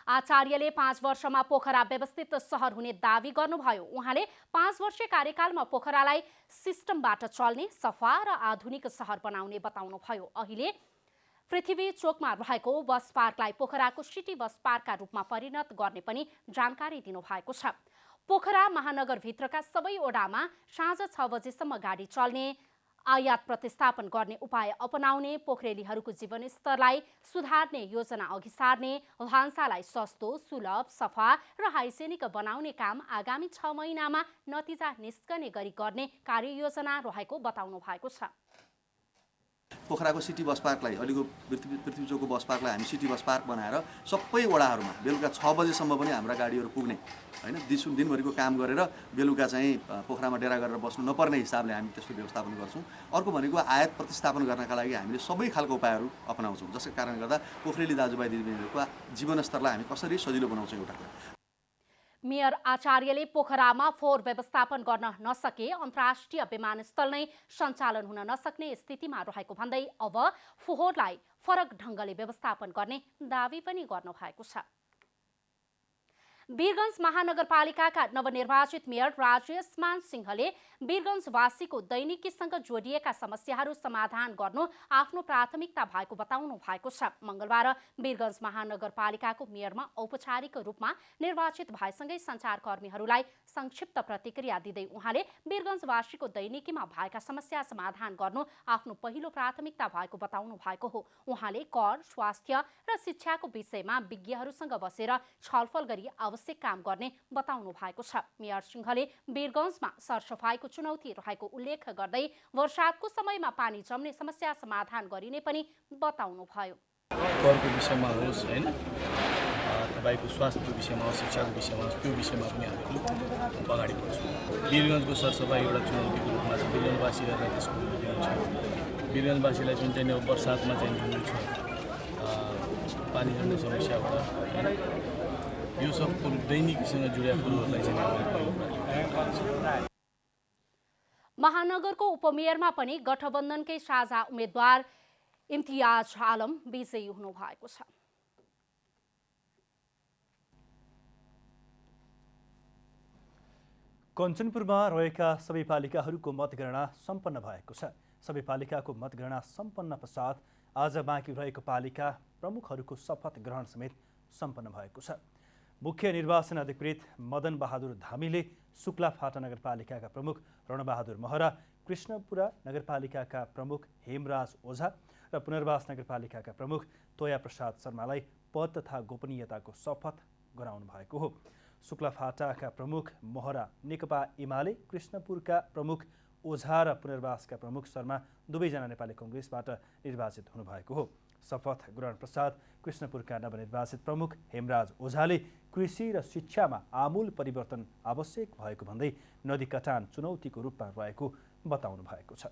आचार्यले 5 वर्षमा पोखरा व्यवस्थित सहर हुने दावी गर्नुभयो। उहाँले 5 वर्षीय कार्यकालमा पोखरालाई सिस्टमबाट चल्ने, सफा र आधुनिक सहर बनाउने बताउनुभयो। अहिले पृथ्वी चोकमा रहेको बस पार्कलाई पोखराको सिटी बस पार्कका रूपमा परिणत गर्ने पनि जानकारी दिनुभएको छ। पोखरा महानगरभित्रका सबै ओडामा साँझ 6 बजेसम्म गाडी चल्ने, आयात प्रतिस्थापन गर्ने उपाय अपनाउने, पोखरेलीहरूको जीवनस्तरलाई सुधार्ने योजना अघि सार्ने, भान्सालाई सस्तो, सुलभ, सफा र हाइजेनिक बनाउने काम आगामी 6 महिनामा नतिजा निस्कने गरी गर्ने कार्ययोजना रहेको बताउनु भएको छ। पोखराको सिटी बस पार्कलाई, अहिलेको पृथ्वी चोकको बस पार्कलाई हामी सिटी बस पार्क बनाएर सबै वडाहरूमा बेलुका 6 बजेसम्म पनि हाम्रा गाडीहरू पुग्ने, होइन, दिनभरिको काम गरेर बेलुका चाहिँ पोखरामा डेरा गरेर बस्नु नपर्ने हिसाबले हामी त्यसको व्यवस्थापन गर्छौँ। अर्को भनेको आयात प्रतिस्थापन गर्नका लागि हामीले सबै खालको उपायहरू अपनाउँछौँ, जसको कारणले गर्दा पोखरेली दाजुभाइ दिदीबहिनीहरूको जीवनस्तरलाई हामी कसरी सजिलो बनाउँछौँ एउटा कुरा। मेयर आचार्यले पोखरामा फोहोर व्यवस्थापन गर्न नसके अन्तर्राष्ट्रिय विमानस्थल नै सञ्चालन हुन नसक्ने स्थितिमा रहेको भन्दै अब फोहोरलाई फरक ढङ्गले व्यवस्थापन गर्ने दावी पनि गर्नुभएको छ। वीरगञ्ज महानगरपालिकाका नवनिर्वाचित मेयर राजेश मान सिंहले वीरगञ्जवासीको दैनिकीसँग जोडिएका समस्याहरू समाधान गर्नु आफ्नो प्राथमिकता भएको बताउनु भएको छ। मंगलबार वीरगञ्ज महानगरपालिकाको मेयरमा औपचारिक रूपमा निर्वाचित भएसँगै सञ्चारकर्मीहरूलाई संक्षिप्त प्रतिक्रिया दिँदै उहाँले वीरगञ्जवासीको दैनिकीमा भएका समस्या समाधान गर्नु आफ्नो पहिलो प्राथमिकता भएको बताउनु भएको हो। उहाँले कर, स्वास्थ्य र शिक्षाको विषयमा विज्ञहरूसँग बसेर छलफल गरी आवश्यक काम गर्ने बताउनु भएको छ। मेयर सिंहले वीरगञ्जमा सरसफाईको चुनौती रहेको उल्लेख गर्दै वर्षातको समयमा पानी जम्ने समस्या समाधान गरिने पनि बताउनुभयो। करको विषयमा होस् हैन, तपाईको स्वास्थ्यको विषयमा होस्, शिक्षाको विषयमा होस्, त्यो विषयमा पनि हामीहरू अगाडि बढ्छौँ। वीरगञ्जको सरसफाई एउटा चुनौतीको रूपमा छ। वीरगञ्जवासीहरूलाई त्यसको दिनु छ। वीरगञ्जवासीलाई जुन चाहिँ अब बर्सातमा चाहिँ जुन छ पानी जम्ने समस्याबाट हैन, यो सब दैनिकीसँग जुडेका कुरोहरूलाई चाहिँ हामीले पहिलो प्राथमिकता दिन्छौँ। महानगरको उपमेयरमा पनि गठबन्धनकै साझा उम्मेद्वार इम्तियाज आलम विजयी हुनु भएको छ। कञ्चनपुरमा रहेका सबै पालिकाहरूको मतगणना सम्पन्न भएको छ। सबै पालिकाको मतगणना सम्पन्न पश्चात आज बाँकी रहेको पालिका प्रमुखहरूको शपथ ग्रहण समेत सम्पन्न भएको छ। मुख्य निर्वाचन अधिकृत मदन बहादुर धामीले शुक्लाफाटा नगरपालिकाका प्रमुख रणबहादुर महरा, कृष्णपुरा नगरपालिकाका प्रमुख हेमराज ओझा र पुनर्वास नगरपालिकाका प्रमुख तोया प्रसाद शर्मालाई पद तथा गोपनीयताको शपथ गराउनु भएको हो। शुक्लाफाटाका प्रमुख महरा नेकपा एमाले, कृष्णपुरका प्रमुख ओझा र पुनर्वासका प्रमुख शर्मा दुवैजना नेपाली कङ्ग्रेसबाट निर्वाचित हुनुभएको हो। शपथ ग्रहण पश्चात कृष्णपुरका नवनिर्वाचित प्रमुख हेमराज ओझाले कृषि र शिक्षामा आमूल परिवर्तन आवश्यक भएको भन्दै नदी कटान चुनौतीको रूपमा रहेको बताउनु भएको छ।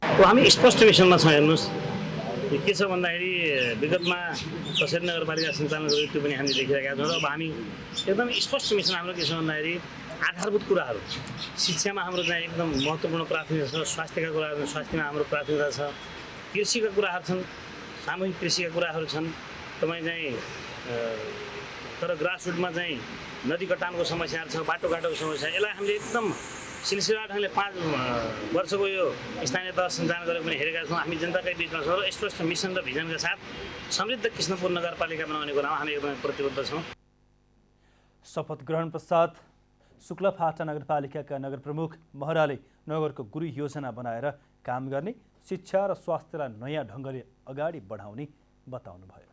हामी स्पष्ट मिसनमा छौँ। हेर्नुहोस् के छ भन्दाखेरि विगतमा कसरी नगरपालिका सञ्चालन गर्यो त्यो पनि हामीले देखिरहेका छौँ। र अब हामी एकदम स्पष्ट मिसन हाम्रो के छ भन्दाखेरि आधारभूत कुराहरू, शिक्षामा हाम्रो चाहिँ एकदम महत्त्वपूर्ण प्राथमिकता छ। स्वास्थ्यका कुराहरू, स्वास्थ्यमा हाम्रो प्राथमिकता छ। कृषिका कुराहरू छन्, सामूहिक कृषिका कुराहरू छन्। तपाईँ चाहिँ तर ग्रासरुटमा चाहिँ नदी कटानको समस्याहरू छ, बाटोघाटोको समस्या, यसलाई हामीले एकदम सिलसिला ढङ्गले 5 वर्षको यो स्थानीय तह सञ्चालन गरेको पनि हेरेका छौँ। हामी जनताकै बिचमा छौँ र स्पष्ट मिसन र भिजनका साथ समृद्ध कृष्णपुर नगरपालिका बनाउने कुरामा हामी एकदमै प्रतिबद्ध छौँ। शपथ ग्रहण पश्चात शुक्लाफाटा नगरपालिकाका नगर प्रमुख महराले नगरको गुरु योजना बनाएर काम गर्ने, शिक्षा र स्वास्थ्यलाई नयाँ ढङ्गले अगाडि बढाउने बताउनुभयो।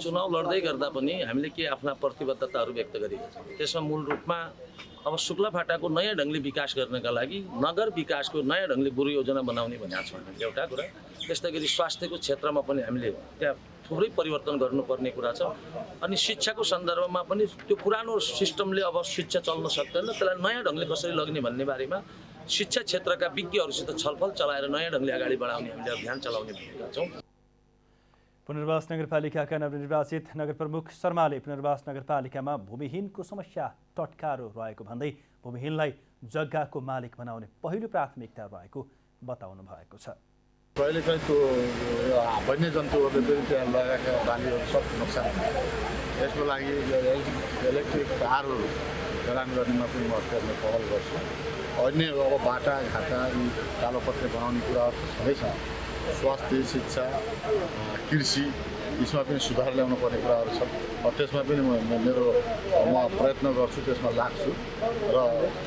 चुनाव लड्दै गर्दा पनि हामीले के आफ्ना प्रतिबद्धताहरू व्यक्त गरेका छौँ। त्यसमा मूल रूपमा अब शुक्लाफाटाको नयाँ ढङ्गले विकास गर्नका लागि नगर विकासको नयाँ ढङ्गले गुरु योजना बनाउने भनेका छौँ हामीले एउटा कुरा। त्यस्तै गरी स्वास्थ्यको क्षेत्रमा पनि हामीले त्यहाँ थुप्रै परिवर्तन गर्नुपर्ने कुरा छ। अनि शिक्षाको सन्दर्भमा पनि त्यो पुरानो सिस्टमले अब शिक्षा चल्न सक्दैन, त्यसलाई नयाँ ढङ्गले कसरी लग्ने भन्ने बारेमा शिक्षा क्षेत्रका विज्ञहरूसित छलफल चलाएर नयाँ ढङ्गले अगाडि बढाउने हामीले अभियान चलाउने भनेका छौँ। पुनर्वास नगरपालिकाका नवनिर्वाचित नगर प्रमुख शर्माले पुनर्वास नगरपालिकामा भूमिहीनको समस्या टटकारो रहेको भन्दै भूमिहीनलाई जग्गाको मालिक बनाउने पहिलो प्राथमिकता रहेको बताउनु भएको छ। पहिले चाहिँ त्यो वन्यजन्तुहरूले पनि त्यहाँ लगाएका बालीहरू सब नोक्सान हुन्छ। यसको लागि इलेक्ट्रिक तारहरू जडान गर्नेमा पनि म हेर्ने पहल गर्छु। अन्य अब बाटाघाटा यी कालोपत्रे बनाउने कुराहरू छँदैछ। स्वास्थ्य, शिक्षा, कृषि यसमा पनि सुधार ल्याउनु पर्ने कुराहरू छन्। त्यसमा पनि म प्रयत्न गर्छु, त्यसमा लाग्छु र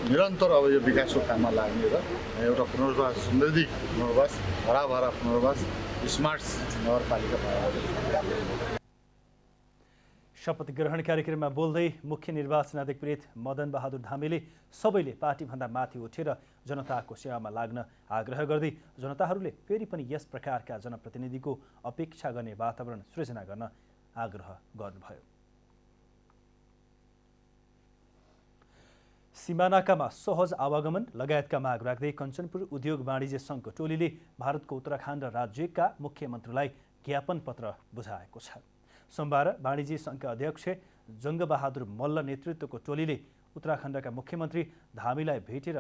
निरन्तर अब यो विकासको काममा लाग्ने र एउटा पुनर्वास, समृद्धि पुनर्वास, हराभरा पुनर्वास, स्मार्ट नगरपालिका बनाउने। शपथ ग्रहण कार्यक्रममा बोल्दै मुख्य निर्वाचन अधिकृत मदन बहादुर धामीले सबैले पार्टीभन्दा माथि उठेर जनताको सेवामा लाग्न आग्रह गर्दै जनताहरूले फेरि पनि यस प्रकारका जनप्रतिनिधिको अपेक्षा गर्ने वातावरण सृजना गर्न आग्रह गर्नुभयो। सीमानाकामा सहज आवागमन लगायतका माग राख्दै कञ्चनपुर उद्योग वाणिज्य सङ्घको टोलीले भारतको उत्तराखण्ड राज्यका मुख्यमन्त्रीलाई ज्ञापन पत्र बुझाएको छ। सोमबार वाणिज्य सङ्घका अध्यक्ष जङ्गबहादुर मल्ल नेतृत्वको टोलीले उत्तराखण्डका मुख्यमन्त्री धामीलाई भेटेर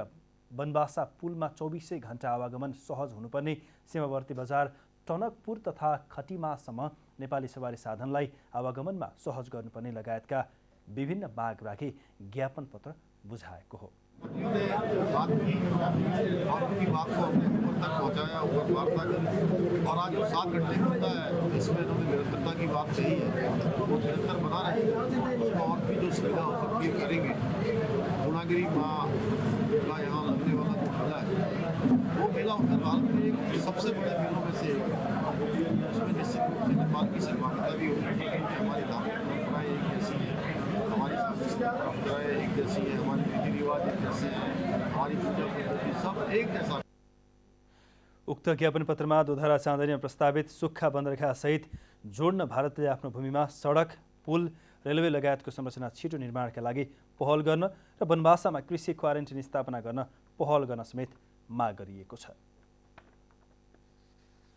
बनबासा पुलमा 24 घण्टा आवागमन सहज हुनुपर्ने, सीमावर्ती बजार टनकपुर तथा खटिमासम्म नेपाली सवारी साधनलाई आवागमनमा सहज गर्नुपर्ने लगायतका विभिन्न माग राखी ज्ञापन पत्र बुझाएको हो। आपकी बात को हमने ऊपर तक पहुँचाया, ऊपर वार्ता की, और आज जो 7 घंटे होता है इसमें उन्होंने निरंतरता की बात कही है, वो निरंतर बना रहे उसमें और भी जो सुविधा हो सकती है करेंगे। पूर्णागिरी माँ का यहाँ लगने वाला जो मेला है वो मेला उत्तर भारत में एक सबसे बड़े मेलों में से एक है। उसमें निश्चित रूप से नेपाल की सहभागिता भी होगी क्योंकि हमारी धार्मिक परंपराएं एक जैसी हैं, हमारी सांस्कृतिक परंपराएं एक जैसी हैं, हमारे रीति रिवाज एक जैसे हैं, हमारी पूजा पद्धति सब एक जैसा। उक्त ज्ञापन पत्रमा दुधरा चाँदनीमा प्रस्तावित सुक्खा बन्दरगाह सहित जोड्न भारतले आफ्नो भूमिमा सडक, पुल, रेलवे लगायतको संरचना छिटो निर्माणका लागि पहल गर्न र बनबासामा कृषि क्वारेन्टिन स्थापना गर्न पहल गर्न समेत माग गरिएको छ।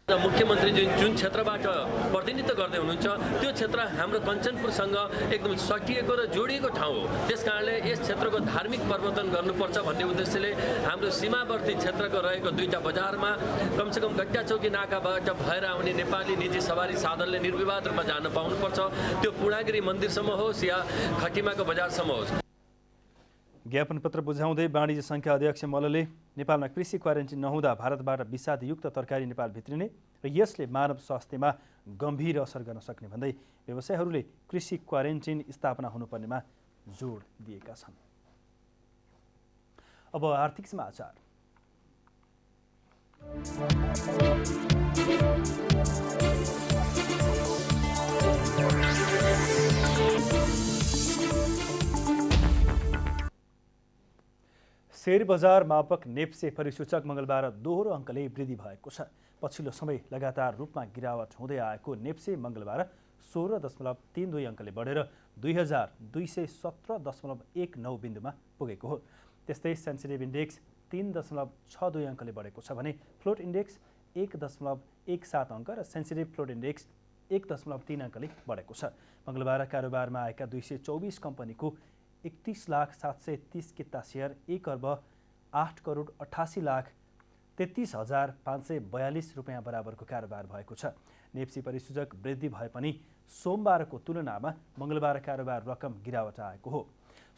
मुख्यमन्त्री जुन क्षेत्रबाट प्रतिनिधित्व गर्दै हुनुहुन्छ त्यो क्षेत्र हाम्रो कञ्चनपुरसँग एकदम सटिएको र जोडिएको ठाउँ हो। त्यसकारणले यस क्षेत्रको धार्मिक परिवर्तन गर्नुपर्छ भन्ने उद्देश्यले हाम्रो सीमावर्ती क्षेत्रको रहेको 2टा बजारमा कमसेकम गट्टाचौकी नाकाबाट भएर आउने नेपाली निजी सवारी साधनले निर्विवाद रूपमा जान पाउनुपर्छ। त्यो पूर्णागिरी मन्दिरसम्म होस् या खटिमाको बजारसम्म होस्। ज्ञापन पत्र बुझाउँदै वाणिज्य सङ्घका अध्यक्ष मल्लले नेपालमा कृषि क्वारेन्टिन नहुँदा भारतबाट विषादयुक्त तरकारी नेपाल भित्रिने र यसले मानव स्वास्थ्यमा गम्भीर असर गर्न सक्ने भन्दै व्यवसायीहरूले कृषि क्वारेन्टिन स्थापना हुनुपर्नेमा जोड दिएका छन्। अब आर्थिक समाचार। शेयर बजार मापक नेप्से परिसूचक मङ्गलबार दोहोरो अङ्कले वृद्धि भएको छ। पछिल्लो समय लगातार रूपमा गिरावट हुँदै आएको नेप्से मङ्गलबार 16.32 अङ्कले बढेर 2217.19 बिन्दुमा पुगेको हो। त्यस्तै सेन्सिटिभ इन्डेक्स 3.62 अङ्कले बढेको छ भने फ्लोट इन्डेक्स 1.17 अङ्क र सेन्सिटिभ फ्लोट इन्डेक्स 1.3 अङ्कले बढेको छ। मङ्गलबार कारोबारमा आएका 224 कम्पनीको 31,730 किता सेयर 1,08,88,33,542 रुपियाँ बराबरको कारोबार भएको छ। नेप्सी परिसूचक वृद्धि भए पनि सोमबारको तुलनामा मङ्गलबार कारोबार रकम गिरावट आएको हो।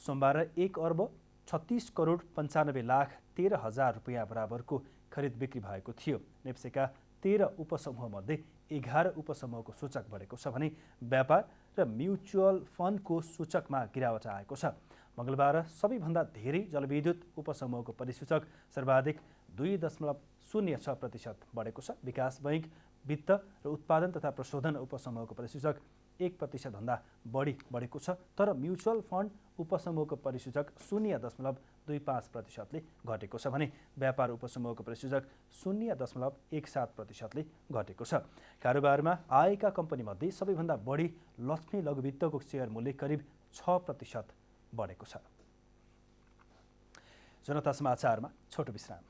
सोमबार 1,36,95,13,000 रुपियाँ बराबरको खरिद बिक्री भएको थियो। नेप्सेका 13 उपसमूहमध्ये 11 उपसमूहको सूचक बढेको छ भने व्यापार र म्युचुअल फन्डको सूचकमा गिरावट आएको छ। मङ्गलबार सबैभन्दा धेरै जलविद्युत उपसमूहको परिसूचक सर्वाधिक 2.06% बढेको छ। विकास बैंक, वित्त र उत्पादन तथा प्रशोधन उपसमूहको परिसूचक 1% भन्दा बढी बढेको छ। तर म्युचुअल फन्ड उपसमूहको परिसूचक 0.25%ले घटेको छ भने व्यापार उपसमूहको परिसूचक 0.17% ले घटेको छ। कारोबारमा आएका कम्पनीमध्ये सबैभन्दा बढी लक्ष्मी लघुवित्तको सेयर मूल्य करिब 6% बढेको छ। जनता समाचारमा छोटो विश्राम।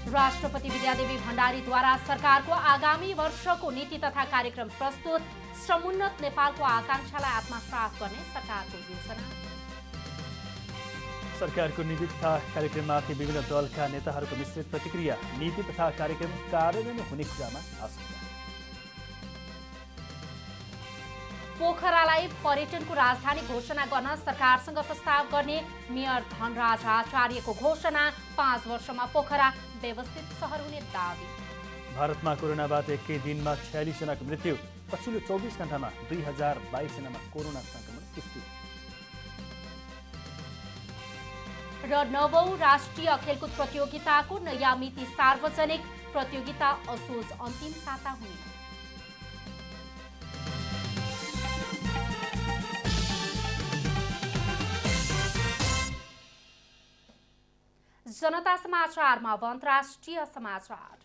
राष्ट्रपति विद्यादेवी भण्डारीद्वारा सरकारको आगामी वर्षको नीति तथा कार्यक्रम प्रस्तुत। समुन्नत नेपालको आकांक्षालाई आत्मसात गर्ने सरकारको योजना। सरकारको नीति तथा कार्यक्रममाथि विभिन्न दलका नेताहरूको मिश्रित प्रतिक्रिया। नीति तथा कार्यक्रम कार्यान्वयन हुने कुरामा आशंका। पोखरालाई पर्यटनको राजधानी घोषणा गर्न सरकारसँग प्रस्ताव गर्ने मेयर धनराज आचार्यको घोषणा। 5 वर्षमा पोखरा व्यवस्थित सहर हुने दावी। भारतमा कोरोनाबाट एकै दिनमा 46 जनाको मृत्यु। पछिल्लो 24 घण्टामा 2022 जनामा कोरोना संक्रमण पुष्टि। र 9औं राष्ट्रिय खेलकुद प्रतियोगिताको नयाँ मिति सार्वजनिक। प्रतियोगिता असोज अन्तिम साता हुने। जनता समाचारमा अब अन्तर्राष्ट्रिय समाचार।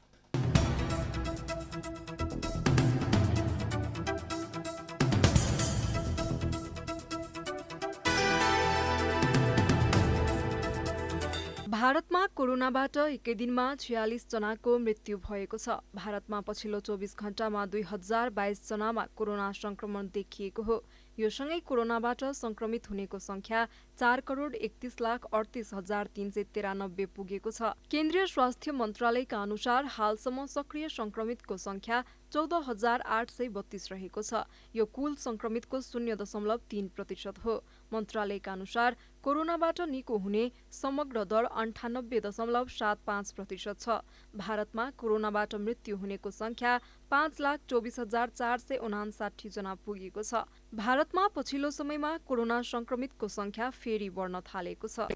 भारतमा कोरोनाबाट एकै दिनमा 46 जनाको मृत्यु भएको छ। भारतमा पछिल्लो 24 घण्टामा 2022 जनामा कोरोना संक्रमण देखिएको हो। यो सँगै कोरोनाबाट संक्रमित हुनेको संख्या 4,31,38,393 पुगेको छ। केन्द्रीय स्वास्थ्य मन्त्रालयका अनुसार हालसम्म सक्रिय संक्रमितको संख्या 14,832 रहेको छ। यो कुल संक्रमितको 0.3% हो। मन्त्रालयका अनुसार कोरोनाबाट निको हुने समग्र दर 98.75% छ। भारतमा कोरोनाबाट मृत्यु हुनेको संख्या 5,24,459 जना पुगेको छ। भारतमा पछिल्लो समयमा कोरोना संक्रमितको संख्या फेरि बढ्न थालेको छ।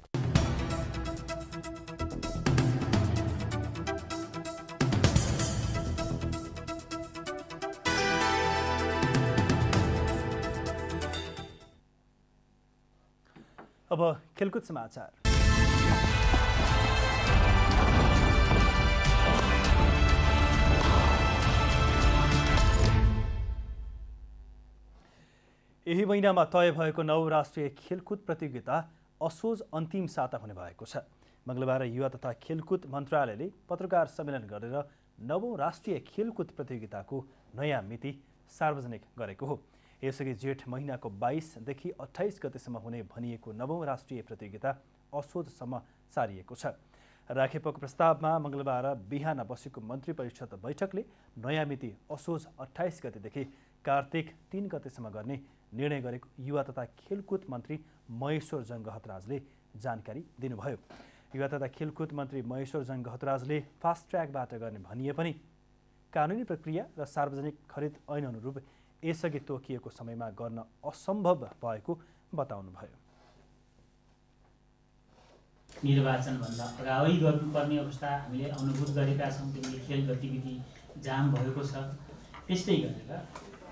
अब खेलकुद समाचार। यही महिनामा तय भएको 9 राष्ट्रिय खेलकुद प्रतियोगिता असोज अन्तिम साता हुने भएको छ। मंगलबार युवा तथा खेलकुद मन्त्रालयले पत्रकार सम्मेलन गरेर 9औं राष्ट्रिय खेलकुद प्रतियोगिताको नयाँ मिति सार्वजनिक गरेको हो। यसअघि जेठ महिनाको 22देखि 28 गतेसम्म हुने भनिएको 9औं राष्ट्रिय प्रतियोगिता असोजसम्म सारिएको छ। राखेपको प्रस्तावमा मंगलबार बिहान बसेको मन्त्री परिषद बैठकले नयाँ मिति असोज 28 गतेदेखि कार्तिक 3 गतेसम्म गर्ने निर्णय गरेको युवा तथा खेलकुद मन्त्री महेश्वर जङ गहतराजले जानकारी दिनुभयो। युवा तथा खेलकुद मन्त्री महेश्वर जङ गहतराजले फास्ट ट्र्याकबाट गर्ने भनिए पनि कानुनी प्रक्रिया र सार्वजनिक खरिद ऐन अनुरूप यसअघि तोकिएको समयमा गर्न असम्भव भएको बताउनुभयो। निर्वाचनभन्दा अगावै गर्नुपर्ने अवस्था हामीले अनुभूत गरेका छौँ। किनकि खेल गतिविधि जाम भएको छ। त्यस्तै गरेर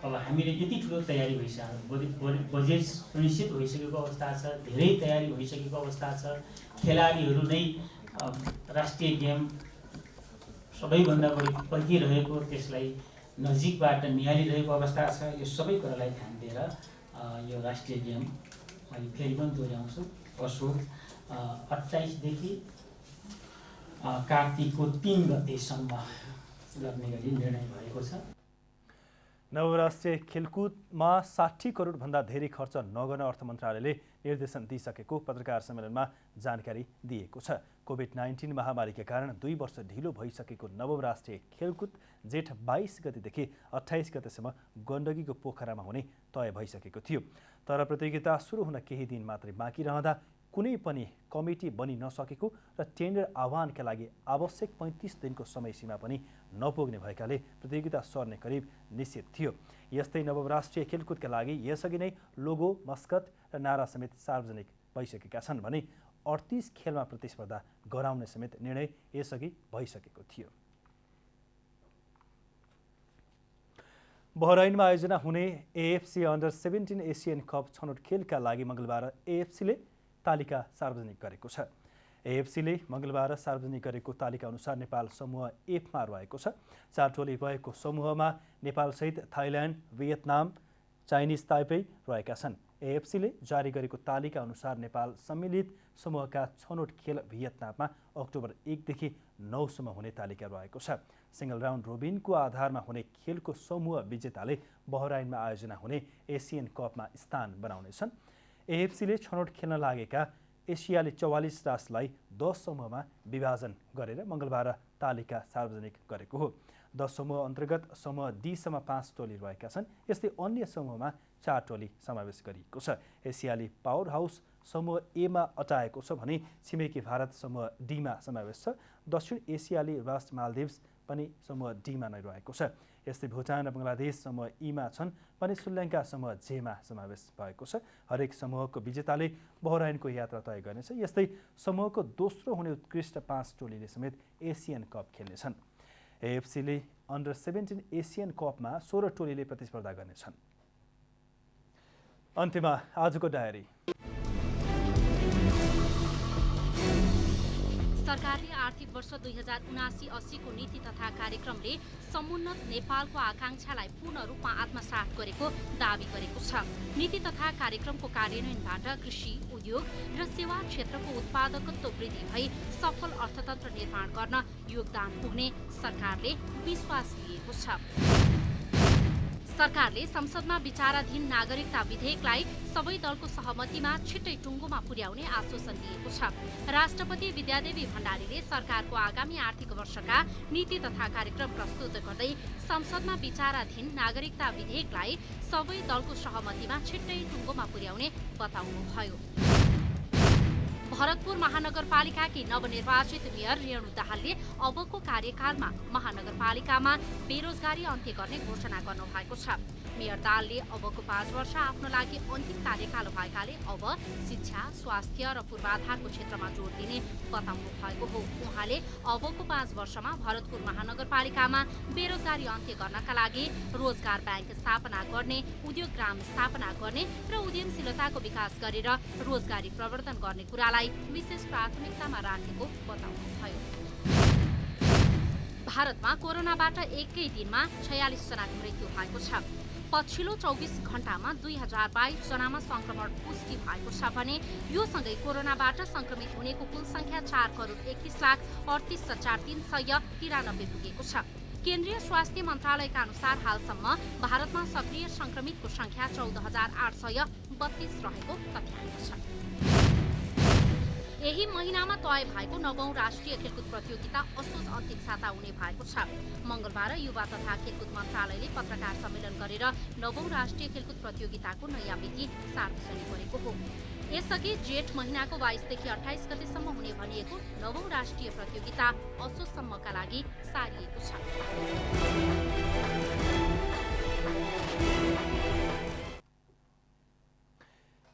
अब हामीले यति ठुलो तयारी भइसक्यो, बजेट सुनिश्चित भइसकेको अवस्था छ, धेरै तयारी भइसकेको अवस्था छ। खेलाडीहरू नै राष्ट्रिय गेम सबैभन्दा बढी पर्खिरहेको, त्यसलाई नजिकबाट निहालिरहेको अवस्था छ। यो सबै कुरालाई ध्यान दिएर यो राष्ट्रिय गेम मैले फेरि पनि दोहोऱ्याउँछु, असोज 28देखि कार्तिकको 3 गतेसम्म गर्ने गरी निर्णय भएको छ। नवराष्ट्रिय खेलकुदमा 60 करोडभन्दा धेरै खर्च नगर्न अर्थ मन्त्रालयले निर्देशन दिइसकेको पत्रकार सम्मेलनमा जानकारी दिएको छ। कोभिड-19 महामारीका कारण 2 वर्ष ढिलो भइसकेको नवौं राष्ट्रिय खेलकुद जेठ 22 गतेदेखि 28 गतेसम्म गण्डकीको पोखरामा हुने तय भइसकेको थियो। तर प्रतियोगिता सुरु हुन केही दिन मात्रै बाँकी रहँदा कुनै पनि कमिटी बनि नसकेको र टेन्डर आह्वानका लागि आवश्यक 35 दिनको समय सीमा पनि नपुग्ने भएकाले प्रतियोगिता सर्ने करिब निश्चित थियो। यस्तै नवौं राष्ट्रिय खेलकुदका लागि यसअघि नै लोगो, मस्कट र नारा समेत सार्वजनिक भइसकेका छन् भने 38 खेलमा प्रतिस्पर्धा गराउने समेत निर्णय यसअघि भइसकेको थियो। बहराइनमा आयोजना हुने एएफसी अन्डर 17 एसियन कप छनौट खेलका लागि मंगलबार एएफसीले तालिका सार्वजनिक गरेको छ। एएफसीले मंगलबार सार्वजनिक गरेको तालिका अनुसार नेपाल समूह एफमा रहेको छ। 4 टोली रहेको समूहमा नेपालसहित थाइल्यान्ड, भियतनाम, चाइनिज ताइपे रहेका छन्। एएफसीले जारी गरेको तालिका अनुसार नेपाल सम्मिलित समूहका छनौट खेल भियतनाममा अक्टोबर 1 देखि 9 सम्म हुने तालिका रहेको छ। सिंगल राउन्ड रोबिनको आधारमा हुने खेलको समूह विजेताले बहराइनमा आयोजना हुने एसियन कपमा स्थान बनाउनेछन्। एएफसीले छनौट खेल्न लागेका एसियाली 44 राष्ट्रलाई 10 समूहमा विभाजन गरेर मंगलबार तालिका सार्वजनिक गरेको हो। 10 समूह अन्तर्गत समूह डीसम्म 5 टोली रहेका छन्। यस्तै अन्य समूहमा 4 टोली समावेश गरिएको छ। एसियाली पावर हाउस समूह एमा अटाएको छ भने छिमेकी भारत समूह डीमा समावेश छ। दक्षिण एसियाली राष्ट्र मालदिभ्स पनि समूह डीमा नै रहेको छ। यस्तै भुटान र बङ्गलादेश समूह ईमा छन् भने श्रीलङ्का समूह जेमा समावेश भएको छ। हरेक समूहको विजेताले बहराइनको यात्रा तय गर्नेछ। यस्तै समूहको दोस्रो हुने उत्कृष्ट 5 टोलीले समेत एसियन कप खेल्नेछन्। एएफसीले अन्डर 17 एसियन कपमा 16 टोलीले प्रतिस्पर्धा गर्नेछन्। अन्त्यमा आजको डायरी। सरकारले आर्थिक वर्ष 2079-80 को नीति तथा कार्यक्रमले समुन्नत नेपालको आकांक्षालाई पूर्ण रूपमा आत्मसात गरेको दावी गरेको छ। नीति तथा कार्यक्रमको कार्यान्वयनबाट कृषि, उद्योग र सेवा क्षेत्रको उत्पादकत्व वृद्धि भई सफल अर्थतन्त्र निर्माण गर्न योगदान पुग्ने सरकारले विश्वास लिएको छ। सरकारले संसदमा विचाराधीन नागरिकता विधेयकलाई सबै दलको सहमतिमा छिट्टै टुङ्गोमा पुर्याउने आश्वासन दिएको छ। राष्ट्रपति विद्यादेवी भण्डारीले सरकारको आगामी आर्थिक वर्षका नीति तथा कार्यक्रम प्रस्तुत गर्दै संसदमा विचाराधीन नागरिकता विधेयकलाई सबै दलको सहमतिमा छिट्टै टुङ्गोमा पुर्याउने बताउनुभयो। भरतपुर महानगरपालिकाकी नवनिर्वाचित मेयर रेणु दाहालले अबको कार्यकालमा महानगरपालिकामा बेरोजगारी अन्त्य गर्ने घोषणा गर्नुभएको छ। मेयर दाहालले अबको 5 वर्ष आफ्नो लागि अन्तिम कार्यकाल भएकाले अब शिक्षा, स्वास्थ्य र पूर्वाधारको क्षेत्रमा जोड दिने बताउनु भएको हो। उहाँले अबको 5 वर्षमा भरतपुर महानगरपालिकामा बेरोजगारी अन्त्य गर्नका लागि रोजगार ब्याङ्क स्थापना गर्ने, उद्योग ग्राम स्थापना गर्ने र उद्यमशीलताको विकास गरेर रोजगारी प्रवर्धन गर्ने कुरालाई विशेष प्राथमिकतामा राखेको बताउनुभयो। भारतमा कोरोनाबाट एकै दिनमा 46 जनाको मृत्यु भएको छ। पछिल्लो 24 घण्टामा 2022 जनामा संक्रमण पुष्टि भएको छ भने यो सँगै कोरोनाबाट संक्रमित हुनेको कुल संख्या 4,31,38,393 पुगेको छ। केन्द्रीय स्वास्थ्य मन्त्रालयका अनुसार हालसम्म भारतमा सक्रिय संक्रमितको संख्या 14,832 रहेको तथ्याङ्क छ। यही महिनामा तय भएको 9औं राष्ट्रिय खेलकुद प्रतियोगिता असोज अन्तिम साता हुने भएको छ। मंगलबार युवा तथा खेलकुद मन्त्रालयले पत्रकार सम्मेलन गरेर 9औं राष्ट्रिय खेलकुद प्रतियोगिताको नयाँ मिति सार्वजनिक गरेको हो। यसअघि जेठ महिनाको 22 देखि 28 गतेसम्म हुने भनिएको 9औं राष्ट्रिय प्रतियोगिता असोजसम्मका लागि सारिएको छ।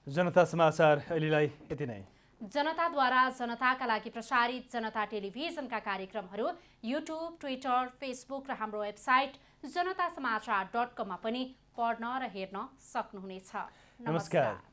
जनता समाचार अहिलेलाई यति नै। जनताद्वारा जनताका लागि प्रसारित जनता टेलिभिजनका कार्यक्रमहरू युट्युब, ट्विटर, फेसबुक र हाम्रो वेबसाइट जनतासमाचार.com मा पनि पढ्न र हेर्न सक्नुहुनेछ। नमस्कार।